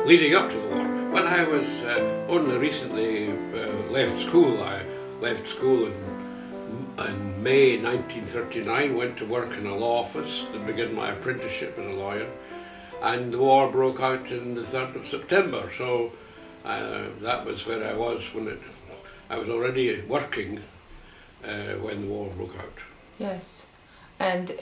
leading up to the war. When I was only recently left school, I left school in May 1939, went to work in a law office to begin my apprenticeship as a lawyer, and the war broke out on the 3rd of September, so that was where I was when I was already working when the war broke out. Yes, and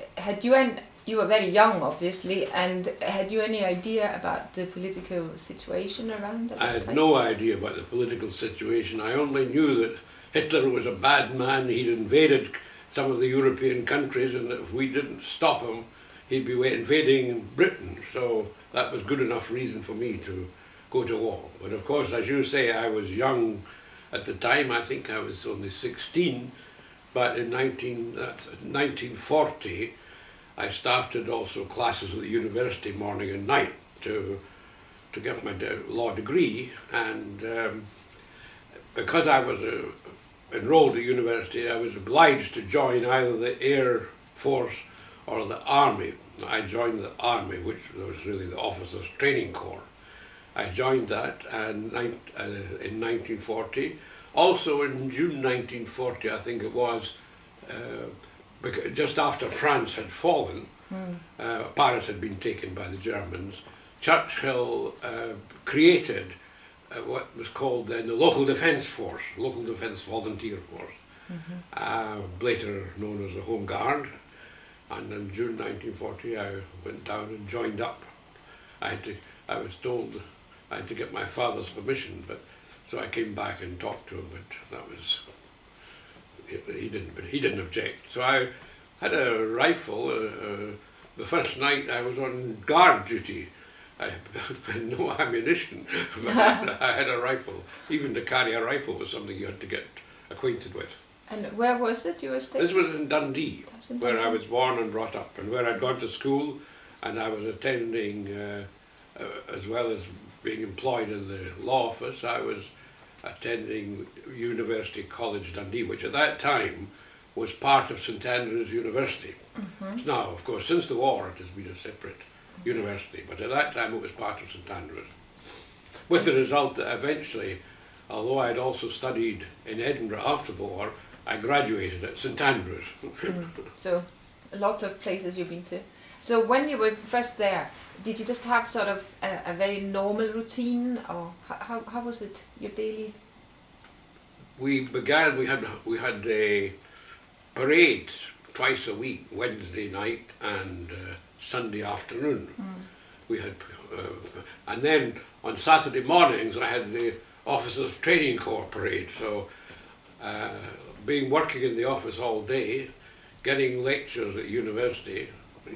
you were very young, obviously, and had you any idea about the political situation around at that time? I had no idea about the political situation. I only knew that Hitler was a bad man. He'd invaded some of the European countries, and that if we didn't stop him, he'd be invading Britain. So that was good enough reason for me to go to war. But of course, as you say, I was young at the time. I think I was only 16. But in 1940, I started also classes at the university morning and night to get my law degree. And because I was enrolled at university, I was obliged to join either the Air Force or the Army. I joined the Army, which was really the Officers' Training Corps. I joined that in 1940. Also in June 1940, I think it was, just after France had fallen, Paris had been taken by the Germans, Churchill created what was called then the Local Defence Force, Local Defence Volunteer Force, later known as the Home Guard. And in June 1940 I went down and joined up. I was told I had to get my father's permission, but so I came back and talked to him, but that was, he didn't object. So I had a rifle. The first night I was on guard duty. I had no ammunition, but I had a rifle. Even to carry a rifle was something you had to get acquainted with. And where was it you were staying? This was in Dundee, where I was born and brought up, and where I'd gone to school, and I was attending, as well as being employed in the law office, I was attending University College Dundee, which at that time was part of St Andrews University. Now, of course, since the war it has been a separate university, but at that time it was part of St Andrews. With the result that eventually, although I'd also studied in Edinburgh after the war, I graduated at St Andrews. So, lots of places you've been to. So when you were first there, did you just have sort of a very normal routine, or how was it, your daily? We had a parade twice a week, Wednesday night and Sunday afternoon. We had, and then on Saturday mornings I had the Officers' Training Corps parade. So working in the office all day, getting lectures at university,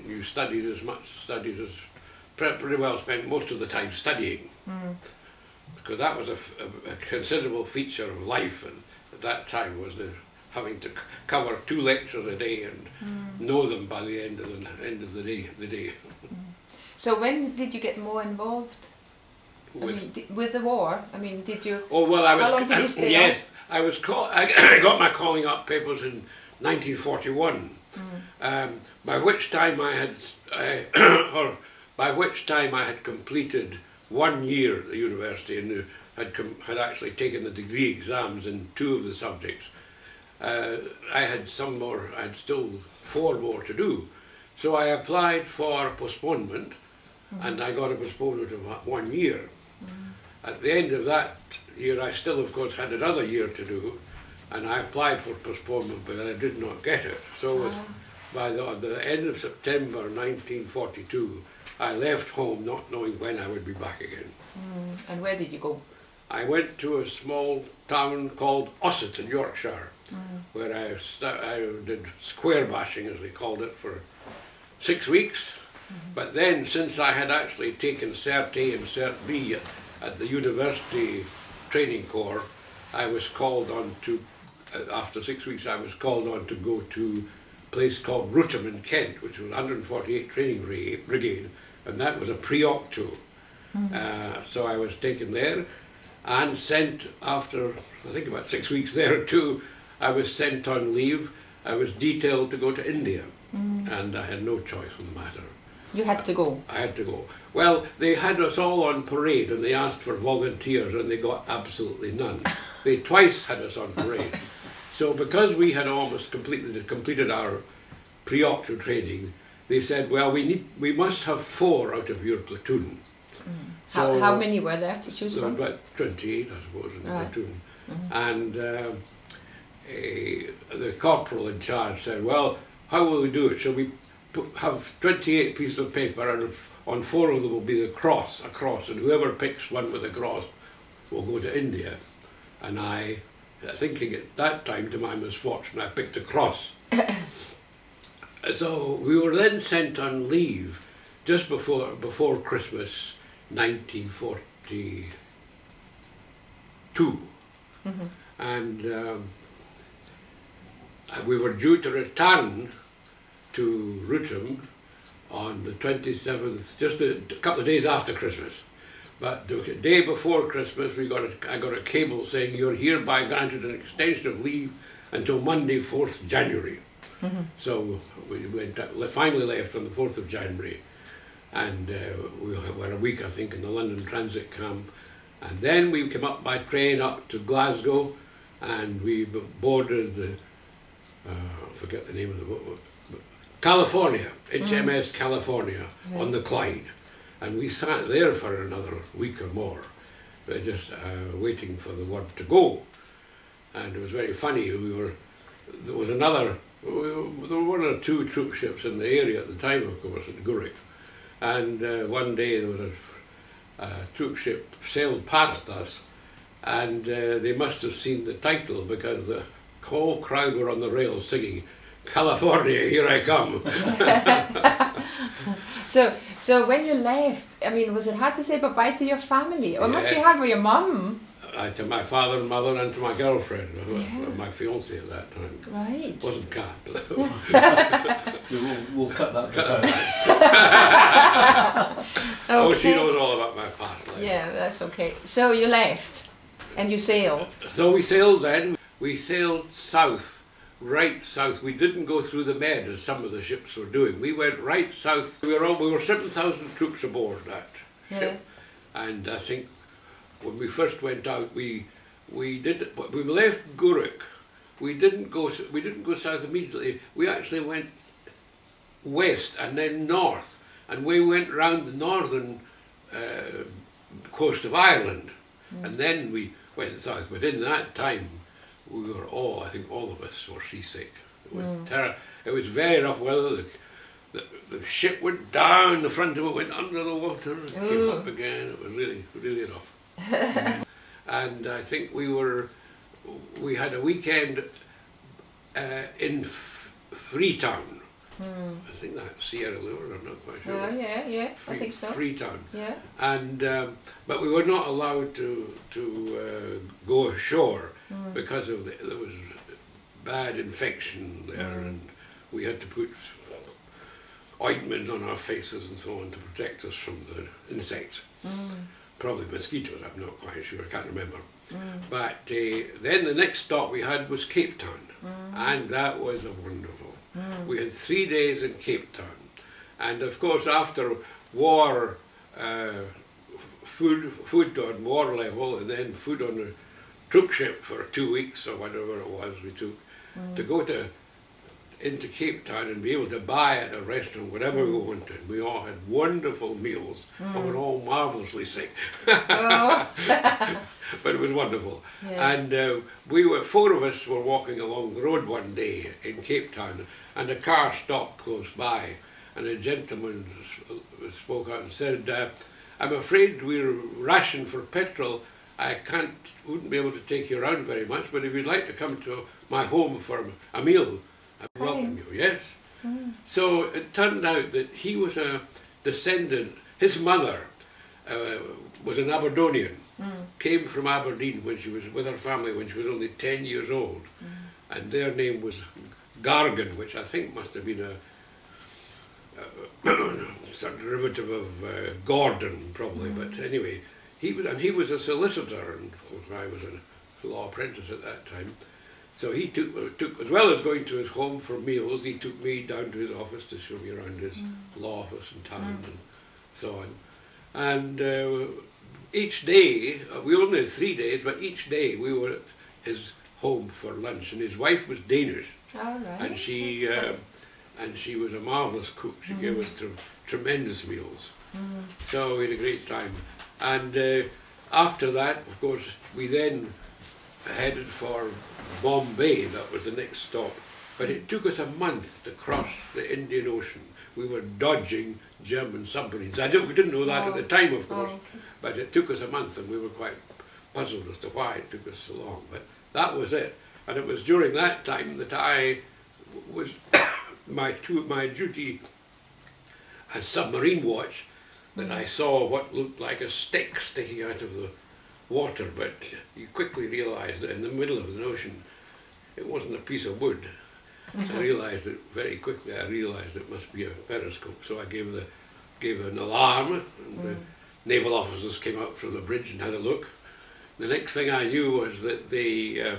you studied as pretty well spent most of the time studying, because that was a considerable feature of life, and at that time was having to cover 2 lectures a day and know them by the end of the day. So when did you get more involved with the war? I mean, did you? Oh well, how long did you stay on? I got my calling up papers in 1941. By which time I had completed 1 year at the university and had actually taken the degree exams in 2 of the subjects. I had still 4 more to do. So I applied for postponement, and I got a postponement of 1 year. At the end of that year, I still, of course, had another year to do, and I applied for postponement, but I did not get it. So by the end of September 1942, I left home not knowing when I would be back again. And where did you go? I went to a small town called Ossett in Yorkshire, where I did square bashing, as they called it, for 6 weeks. But then, since I had actually taken Cert A and Cert B at the University Training Corps, I was called on to, after 6 weeks, I was called on to go to a place called Rootham in Kent, which was 148 Training Brigade, and that was a pre-octo. So I was taken there and sent, after I think about 6 weeks there too, I was sent on leave. I was detailed to go to India, and I had no choice in the matter. You had to go. I had to go. Well, they had us all on parade and they asked for volunteers and they got absolutely none. They twice had us on parade. So because we had almost completed our pre-octo training, they said, well, we must have 4 out of your platoon. So, how many were there to choose so from? about 28, I suppose, in the platoon. And the corporal in charge said, well, how will we do it? Shall we have 28 pieces of paper and on 4 of them will be a cross, and whoever picks one with a cross will go to India. And I, thinking at that time, to my misfortune, I picked a cross. So we were then sent on leave just before Christmas 1942. And we were due to return to Rutham on the 27th, just a couple of days after Christmas. But the day before Christmas, I got a cable saying you're hereby granted an extension of leave until Monday, 4th January. So we finally left on the 4th of January, and we were a week, I think, in the London transit camp. And then we came up by train up to Glasgow, and we boarded the, I forget the name of the boat, California, HMS California, on the Clyde. And we sat there for another week or more, just waiting for the word to go. And it was very funny. There was another, there were 1 or 2 troop ships in the area at the time, of course, at Gourock. And one day there was a troop ship sailed past us, and they must have seen the title because the whole crowd were on the rails singing, "California, here I come." So when you left, I mean, was it hard to say bye-bye to your family? Or it must be hard for your mum. To my father and mother and to my girlfriend, my fiancée at that time. Right. It wasn't Kat. We'll cut that bit out. Oh, she knows all about my past life. Yeah, that's okay. So you left and you sailed. So we sailed then. We sailed south, right south. We didn't go through the Med as some of the ships were doing. We went right south. We were 7,000 troops aboard that ship. And I think when we first went out, we left Gourock. We didn't go south immediately. We actually went west and then north, and we went round the northern coast of Ireland, and then we went south. But in that time, we were I think all of us were seasick. It was It was very rough weather. The ship went down, the front of it went under the water, and came up again. It was really, really rough. And I think we had a weekend in Freetown. I think that's Sierra Leone, I'm not quite sure. Oh, yeah, I think so. Freetown. Yeah. And but we were not allowed to go ashore because there was bad infection there, and we had to put ointment on our faces and so on to protect us from the insects. Probably mosquitoes, I'm not quite sure, I can't remember. But then the next stop we had was Cape Town, and that was wonderful. We had 3 days in Cape Town, and of course after war, food on war level, and then food on the troop ship for 2 weeks or whatever it was we took, to go into Cape Town and be able to buy at a restaurant whatever we wanted. We all had wonderful meals and were all marvellously sick. But it was wonderful. Yeah. And 4 of us were walking along the road one day in Cape Town, and a car stopped close by, and a gentleman spoke out and said, "I'm afraid we're rationed for petrol. I wouldn't be able to take you around very much, but if you'd like to come to my home for a meal, I welcome you." Yes. So it turned out that he was a descendant. His mother was an Aberdonian, came from Aberdeen when she was with her family when she was only 10 years old, and their name was Gargan, which I think must have been a some derivative of Gordon, probably. But anyway, he was a solicitor, and of course I was a law apprentice at that time. So he took, as well as going to his home for meals, he took me down to his office to show me around his law office in town and so on. And each day, we only had 3 days, but each day we were at his home for lunch, and his wife was Danish. All right. And she was a marvellous cook. She gave us tremendous meals. So we had a great time. And after that, of course, we then headed for Bombay. That was the next stop. But it took us a month to cross the Indian Ocean. We were dodging German submarines. We didn't know that at the time, of course, but it took us a month, and we were quite puzzled as to why it took us so long. But that was it. And it was during that time that I was my duty as submarine watch, that I saw what looked like a stick sticking out of the water, but you quickly realised that in the middle of the ocean it wasn't a piece of wood. I realised it very quickly. I realised it must be a periscope, so I gave an alarm, and the naval officers came out from the bridge and had a look. The next thing I knew was that the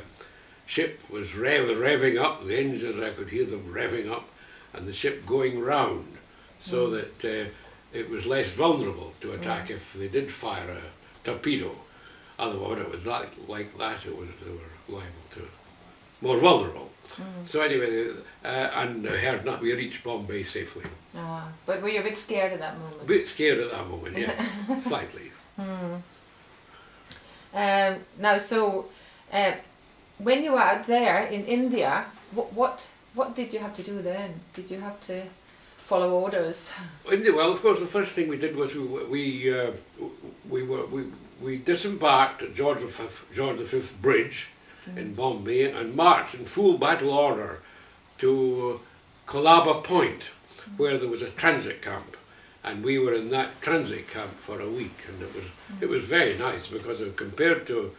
ship was revving up, the engines, I could hear them revving up, and the ship going round, so that it was less vulnerable to attack if they did fire a torpedo. Otherwise, when it was like that, they were liable to, more vulnerable. So anyway, and I heard that we reached Bombay safely. But were you a bit scared at that moment? A bit scared at that moment, yeah, slightly. Now, so when you were out there in India, what did you have to do then? Did you have to follow orders? Well, of course, the first thing we did was we disembarked at George V Bridge in Bombay and marched in full battle order to Colaba Point, where there was a transit camp, and we were in that transit camp for a week, and it was very nice, because compared to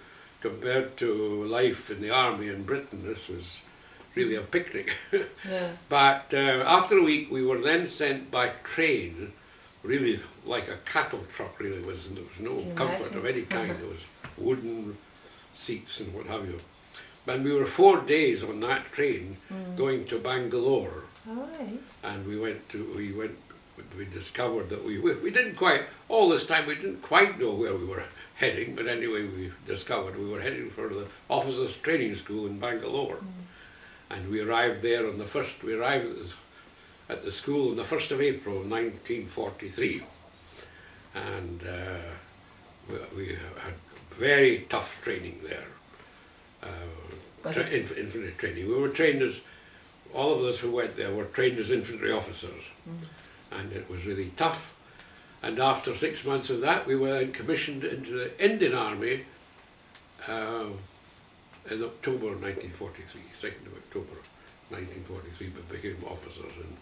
life in the army in Britain, this was really a picnic. But after a week, we were then sent by train, really like a cattle truck. Really, there was no comfort of any kind. There was wooden seats and what have you. And we were 4 days on that train going to Bangalore. All right. And we discovered that we didn't quite, all this time we didn't quite know where we were heading, but anyway we discovered we were heading for the officers' training school in Bangalore. And we arrived there on we arrived at the school on the 1st of April 1943. And we had very tough training there. Infantry training. We were trained as, all of us who went there were trained as infantry officers, and it was really tough. And after 6 months of that, we were then commissioned into the Indian Army in October 1943, 2nd of October 1943, we became officers in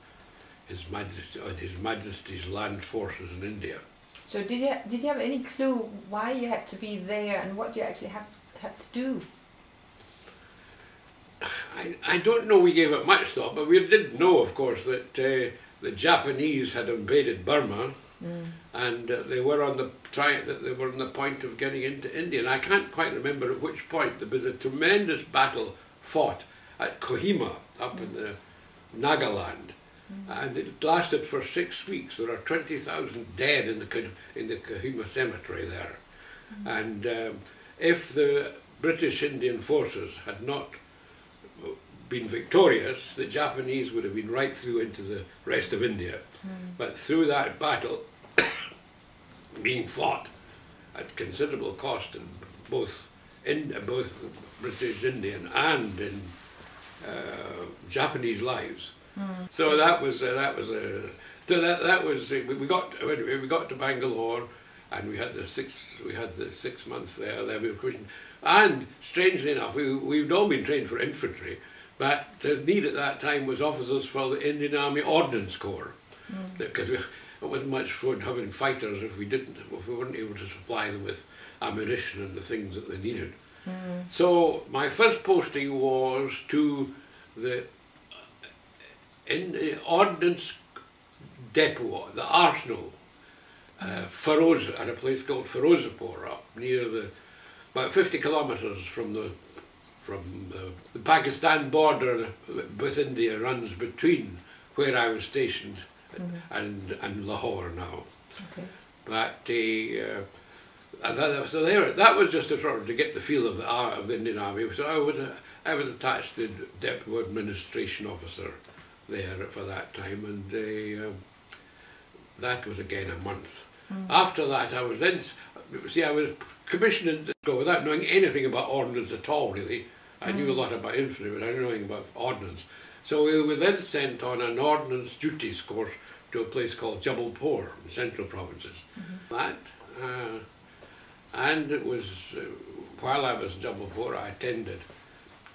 His Majesty's Land Forces in India. So did you have any clue why you had to be there and what you actually had to do? I don't know we gave it much thought, but we did know, of course, that the Japanese had invaded Burma, and they were on the point of getting into India. And I can't quite remember at which point. There was a tremendous battle fought at Kohima, up in the Nagaland, and it lasted for 6 weeks. There are 20,000 dead in the Kohima cemetery there, and if the British Indian forces had not been victorious, the Japanese would have been right through into the rest of India. But through that battle being fought at considerable cost in both British Indian and in Japanese lives. So we got to Bangalore, and we had the 6 months there. Then we were commissioned, and strangely enough, we'd all been trained for infantry, but the need at that time was officers for the Indian Army Ordnance Corps, because it wasn't much fun having fighters if we weren't able to supply them with ammunition and the things that they needed. So my first posting was to the Ordnance Depot, the Arsenal, at a place called Ferozepur, up near about 50 kilometres from from the Pakistan border with India runs between where I was stationed and Lahore now. Okay. But so there, that was just a sort of to get the feel of the Indian Army. So I was attached to Deputy Administration Officer there for that time, and that was again a month. After that, I was then, see, I was commissioned to go without knowing anything about ordnance at all, really. I knew a lot about infantry, but I didn't know anything about ordnance. So we were then sent on an ordnance duties course to a place called Jabalpur in Central Provinces. And it was, while I was in Jabalpur, I attended,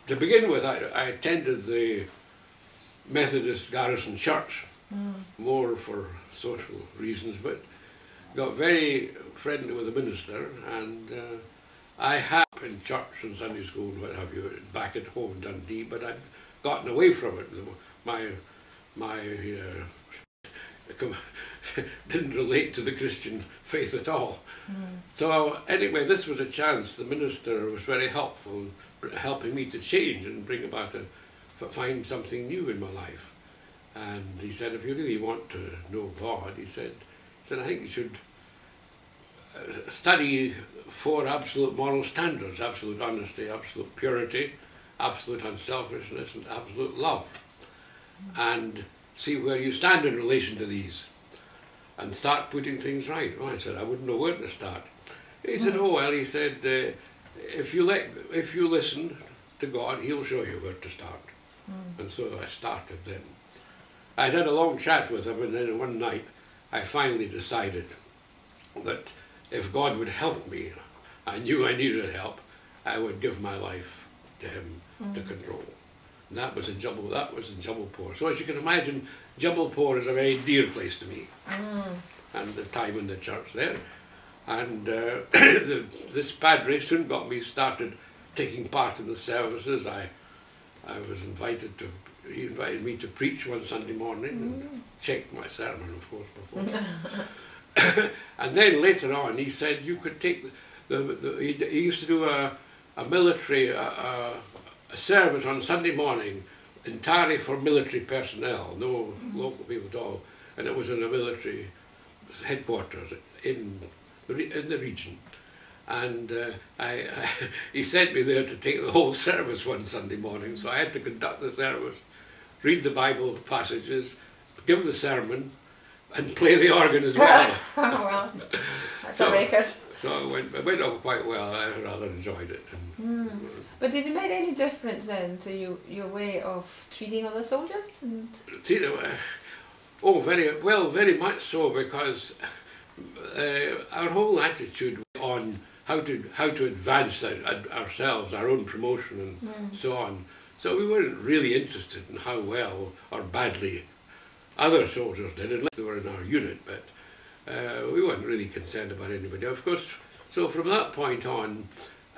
to begin with, I attended the Methodist Garrison Church, more for social reasons, but got very friendly with the minister, and I had in church and Sunday school and what have you, back at home in Dundee, but I'd gotten away from it. My didn't relate to the Christian faith at all. So anyway, this was a chance. The minister was very helpful, helping me to change and bring about find something new in my life. And he said, if you really want to know God, he said, I think you should study 4 absolute moral standards: absolute honesty, absolute purity, absolute unselfishness, and absolute love. And see where you stand in relation to these, and start putting things right. Well, I said, I wouldn't know where to start. He said, oh well, he said, if you listen to God, He'll show you where to start. And so I started then. I had a long chat with him, and then one night I finally decided that if God would help me, I knew I needed help, I would give my life to Him to control. And that was in Jabalpur. So as you can imagine, Jabalpur is a very dear place to me, and the time in the church there. And this padre soon got me started taking part in the services. I was invited to, he invited me to preach one Sunday morning, and checked my sermon, of course, before. And then later on he said you could take he used to do a military a service on Sunday morning entirely for military personnel, no local people at all, and it was in a military headquarters in the region. And he sent me there to take the whole service one Sunday morning, so I had to conduct the service, read the Bible passages, give the sermon, and play the organ as well. Oh, well, that's a record. So it went on quite well. I rather enjoyed it. But did it make any difference then to your way of treating other soldiers? Oh, very much so, because our whole attitude on how to advance ourselves, our own promotion, and so on. So we weren't really interested in how well or badly other soldiers did, unless they were in our unit, but we weren't really concerned about anybody. Of course, so from that point on,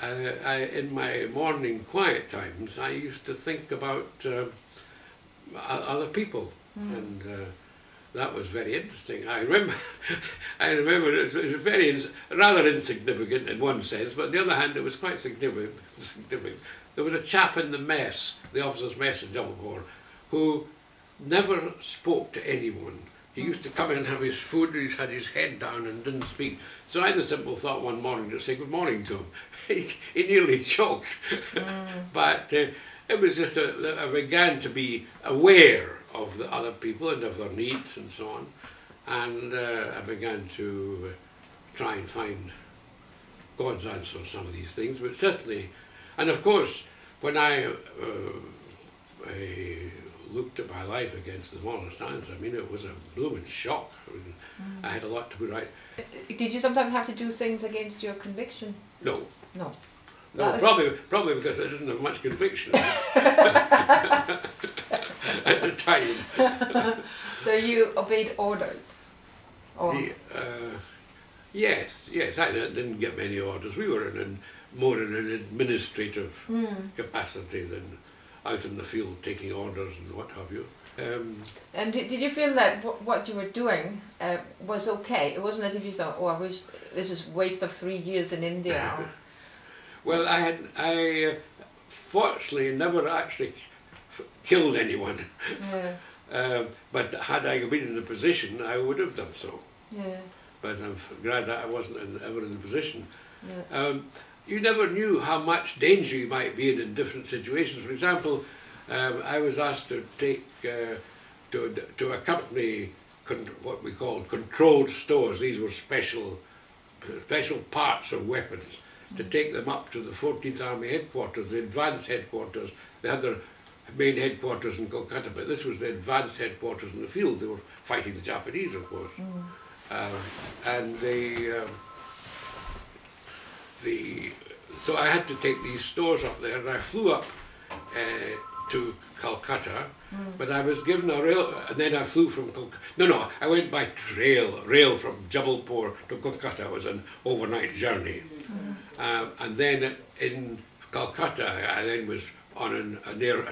in my morning quiet times, I used to think about other people, and that was very interesting. I remember it was rather insignificant in one sense, but on the other hand, it was quite significant. There was a chap in the mess, the officers' mess in Jabalpur, who never spoke to anyone. He used to come in and have his food, he had his head down and didn't speak. So I had the simple thought one morning to say good morning to him. He nearly choked. But it was just, I began to be aware of the other people and of their needs and so on. And I began to try and find God's answer to some of these things. But certainly, and of course, when I looked at my life against the moral standards, I mean, it was a blooming shock. I mean, I had a lot to put right. Did you sometimes have to do things against your conviction? No. No. No, probably because I didn't have much conviction at the time. So you obeyed orders? Or? Yes, I didn't get many orders. We were more in an administrative capacity than out in the field taking orders and what have you. And did you feel that what you were doing was okay? It wasn't as if you thought, oh, I wish this is a waste of 3 years in India. Well, fortunately never actually killed anyone. Yeah. But had I been in the position, I would have done so. Yeah. But I'm glad that I wasn't ever in the position. Yeah. You never knew how much danger you might be in different situations. For example, I was asked to take to accompany what we called controlled stores. These were special parts of weapons, to take them up to the 14th Army headquarters, the advanced headquarters. They had their main headquarters in Kolkata, but this was the advanced headquarters in the field. They were fighting the Japanese, of course. And so I had to take these stores up there, and I flew up to Calcutta, but I was given a rail, and then I flew from Kolkata. No, I went by rail from Jabalpur to Kolkata. It was an overnight journey. And then in Calcutta, I then was on an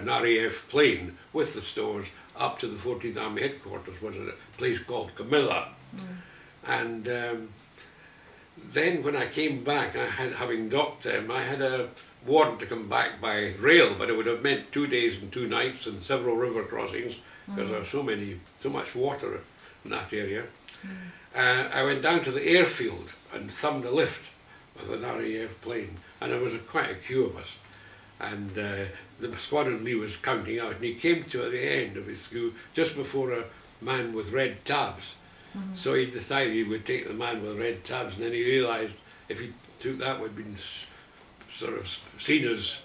RAF plane with the stores up to the 14th Army headquarters, was a place called Camilla. And then when I came back, having docked them, I had a warrant to come back by rail, but it would have meant 2 days and 2 nights and several river crossings, because there was so much water in that area. I went down to the airfield and thumbed a lift with an RAF plane, and there was quite a queue of us. And the squadron leader was counting out, and he came to the end of his queue just before a man with red tabs. So he decided he would take the man with red tabs, and then he realised if he took that, would have been sort of seen as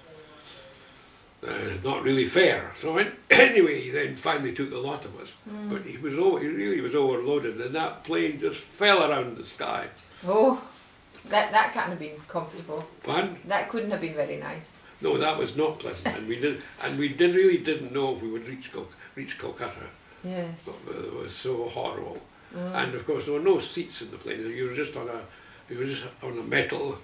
not really fair. So anyway, he then finally took the lot of us. But he really was overloaded, and that plane just fell around the sky. Oh, that can't have been comfortable. Pardon? That couldn't have been very nice. No, that was not pleasant, and we really didn't know if we would reach Kolkata. Yes. It was so horrible. And of course there were no seats in the plane. You were just on a metal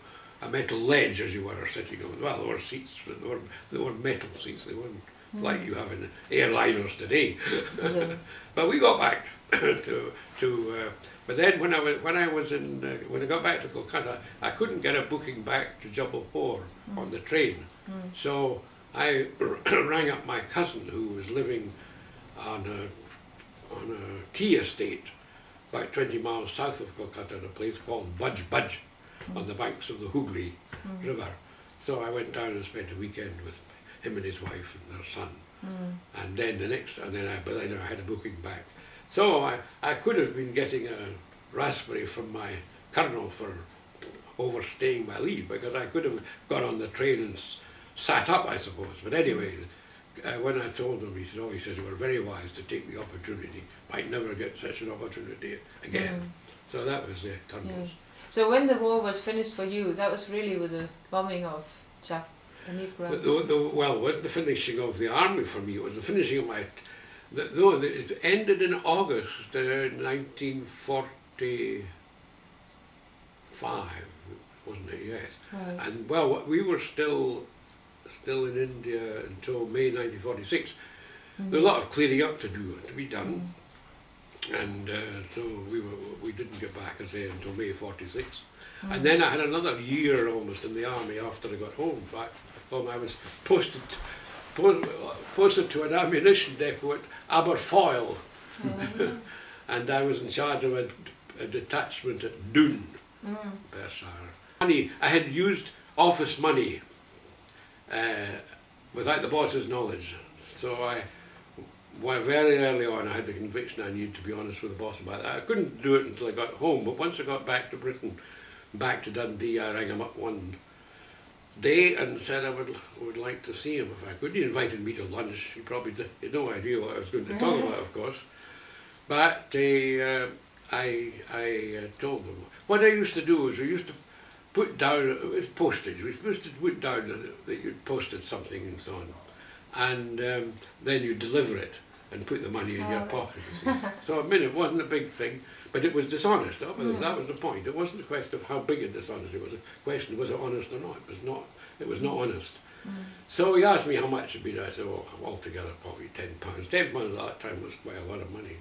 ledge, as you were sitting on. Well, there were seats, but they were metal seats. They weren't like you have in airliners today. Yes. But we got back but then when I got back to Kolkata, I couldn't get a booking back to Jabalpur on the train. So I rang up my cousin, who was living on a tea estate about 20 miles south of Kolkata, in a place called Budge on the banks of the Hooghly River. So I went down and spent a weekend with him and his wife and their son. And then I had a booking back. So I could have been getting a raspberry from my colonel for overstaying my leave, because I could have got on the train and sat up, I suppose. But anyway, when I told him, he says, you were very wise to take the opportunity. Might never get such an opportunity again. So that was the tunnels. So when the war was finished for you, that was really with the bombing of Japanese ground? Well, it wasn't the finishing of the army for me, it was the finishing of my... it ended in August 1945, wasn't it? Yes. Right. And well, we were still in India until May 1946. There was a lot of clearing up to be done, and so we didn't get back, I say, until May 46. And then I had another year almost in the army after I got home. Back home, I was posted to an ammunition depot at Aberfoyle, and I was in charge of a detachment at Doon, Perthshire. I had used office money without the boss's knowledge, so very early on I had the conviction I needed to be honest with the boss about that. I couldn't do it until I got home, but once I got back to Britain, back to Dundee, I rang him up one day and said I would like to see him if I could. He invited me to lunch. He probably had no idea what I was going to talk about, of course. But I told him. What I used to do is I used to put down, it was postage, we used to put down that you'd posted something and so on. And then you deliver it and put the money in your pocket, you see. So I mean, it wasn't a big thing, but it was dishonest. That was the point. It wasn't a question of how big a dishonesty, it was a question, was it honest or not? It was not honest. So he asked me how much it'd been. I said, well, altogether probably £10. £10 at that time was quite a lot of money.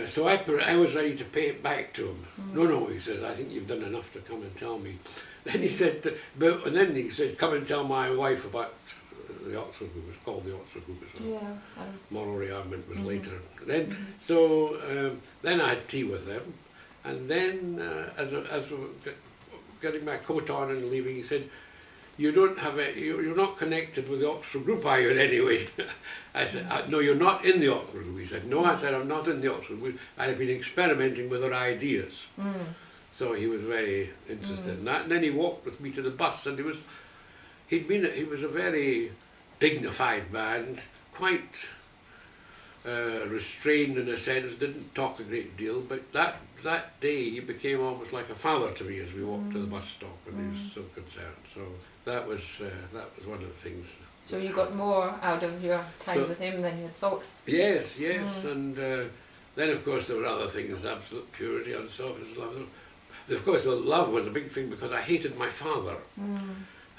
So I was ready to pay it back to him. No, he said, I think you've done enough to come and tell me. Then he said, and then he said, come and tell my wife about the Oxford group. It was called the Oxford group as well. Yeah. Moral rearmament was later. Then, so then I had tea with them, and then as we were getting my coat on and leaving, he said, you don't have you're not connected with the Oxford group, are you, in any way? I said, no, you're not in the Oxford group. He said, no, I said, I'm not in the Oxford group. I had been experimenting with their ideas. So he was very interested in that. And then he walked with me to the bus, and he was a very dignified man, quite restrained in a sense, didn't talk a great deal, but that day he became almost like a father to me as we walked to the bus stop, and he was so concerned. So that was one of the things. So you got more out of your time with him than you had thought? Yes, and then of course there were other things, absolute purity, unselfish love. Of course the love was a big thing because I hated my father.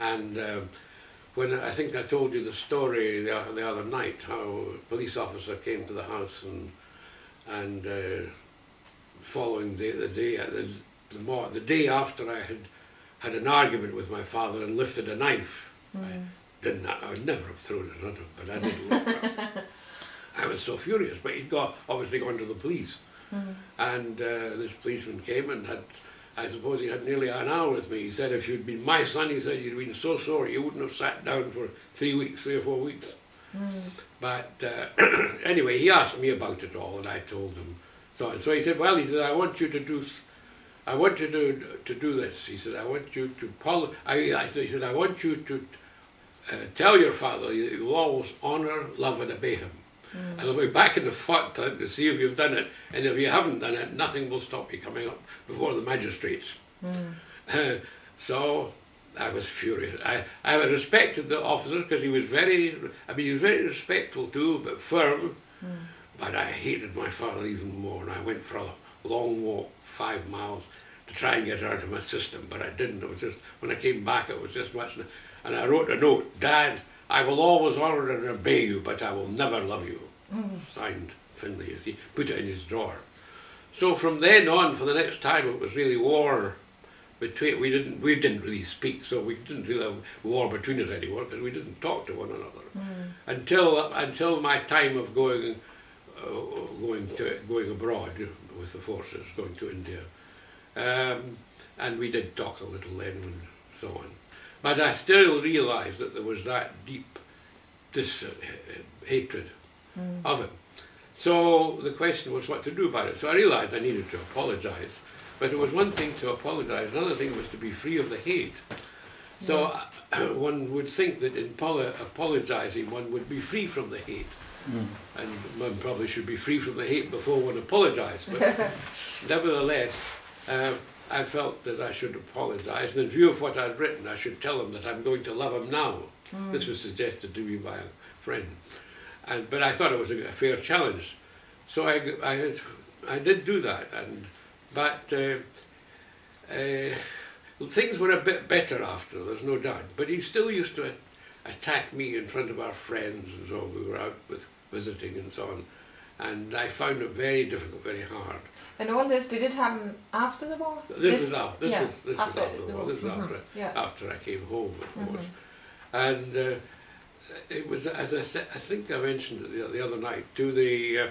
And when I think I told you the story the other night, how a police officer came to the house and following the day after I had an argument with my father and lifted a knife. I would never have thrown it at him, but I did. I was so furious, but he'd obviously gone to the police. And this policeman came and I suppose he had nearly an hour with me. He said, if you'd been my son, he said, you'd been so sorry, you wouldn't have sat down for 3 or 4 weeks. But anyway, he asked me about it all, and I told him. So he said, well, he said, I want you to do this. He said, I want you to he said, I want you to tell your father you will always honour, love and obey him. And I'll be back in the fort to see if you've done it, and if you haven't done it, nothing will stop you coming up before the magistrates. So I was furious. I respected the officer because he was very respectful too, but firm. But I hated my father even more, and I went for a long walk, 5 miles, to try and get her out of my system, but I didn't. It was just, when I came back, it was just much. And I wrote a note, Dad, I will always honour and obey you, but I will never love you. Signed Finlay, as he put it in his drawer. So from then on, for the next time, it was really war between. We didn't really speak, so we didn't really have war between us anymore because we didn't talk to one another until my time of going abroad with the forces, going to India, and we did talk a little then and so on. But I still realised that there was that deep hatred of him. So the question was what to do about it. So I realised I needed to apologise. But it was one thing to apologise, another thing was to be free of the hate. So one would think that in apologising one would be free from the hate. And one probably should be free from the hate before one apologised. But nevertheless, I felt that I should apologise, and in view of what I'd written, I should tell him that I'm going to love him now. This was suggested to me by a friend, but I thought it was a fair challenge, so I did do that. But things were a bit better after, there's no doubt. But he still used to attack me in front of our friends, and so we were out with visiting and so on, and I found it very difficult, very hard. And all this, did it happen after the war? This was after the war. This was after I came home, of course. And it was, as I said, I think I mentioned it the other night, to the,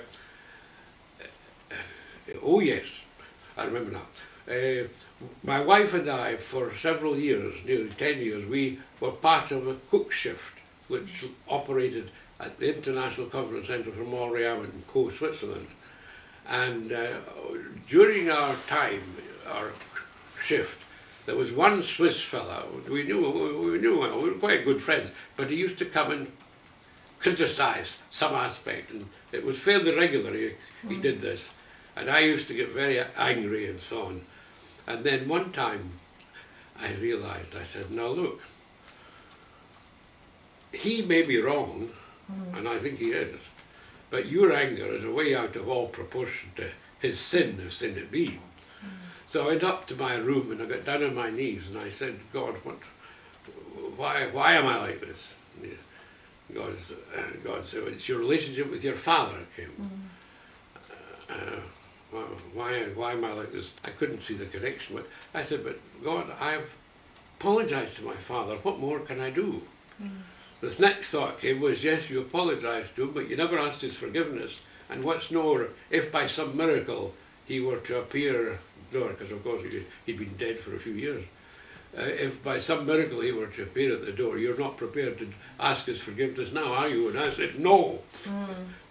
oh yes, I remember now. My wife and I, for several years, nearly 10 years, we were part of a cook shift which operated at the International Conference Centre for Moral Rearmament in Co, Switzerland. And during our time, our shift, there was one Swiss fella, we knew well, we were quite good friends, but he used to come and criticise some aspect, and it was fairly regularly he did this. And I used to get very angry and so on. And then one time I realised, I said, now look, he may be wrong, and I think he is, but your anger is a way out of all proportion to his sin, if sin it be. So I went up to my room and I got down on my knees and I said, God, why am I like this? God said, well, it's your relationship with your father, Kim. why am I like this? I couldn't see the connection. But I said, but God, I've apologised to my father. What more can I do? This next thought came was, yes, you apologised to him, but you never asked his forgiveness. And what's more, if by some miracle he were to appear, because of course he'd been dead for a few years, if by some miracle he were to appear at the door, you're not prepared to ask his forgiveness now, are you? And I said, no.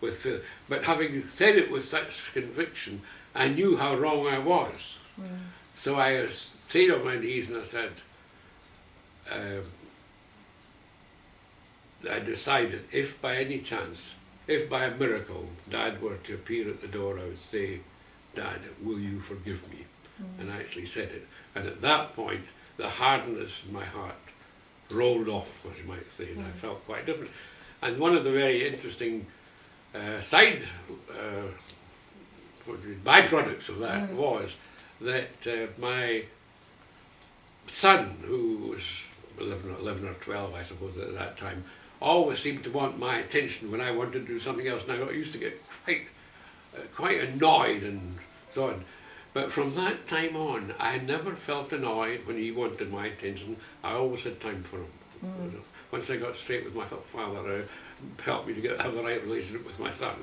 But having said it with such conviction, I knew how wrong I was. So I stayed on my knees and I said, I decided, if by any chance, if by a miracle Dad were to appear at the door, I would say, Dad, will you forgive me? And I actually said it. And at that point, the hardness in my heart rolled off, as you might say, and I felt quite different. And one of the very interesting byproducts of that was that my son, who was 11 or 12, I suppose, at that time, always seemed to want my attention when I wanted to do something else, and I used to get quite annoyed and so on. But from that time on, I never felt annoyed when he wanted my attention. I always had time for him. Once I got straight with my father, it helped me to have the right relationship with my son.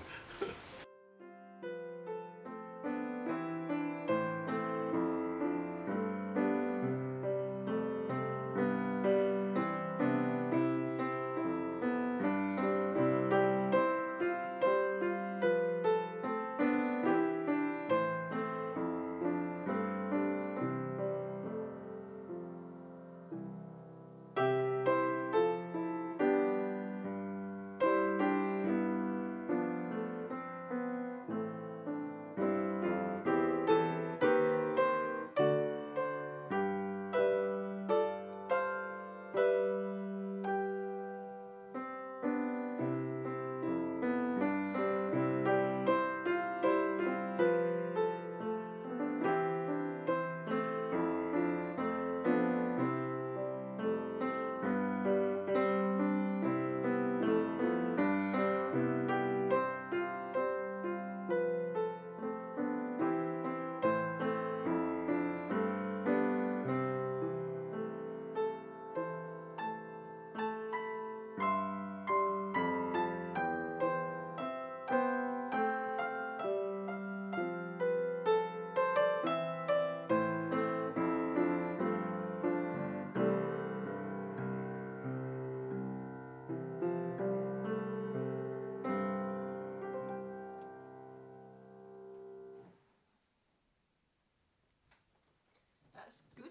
That's good.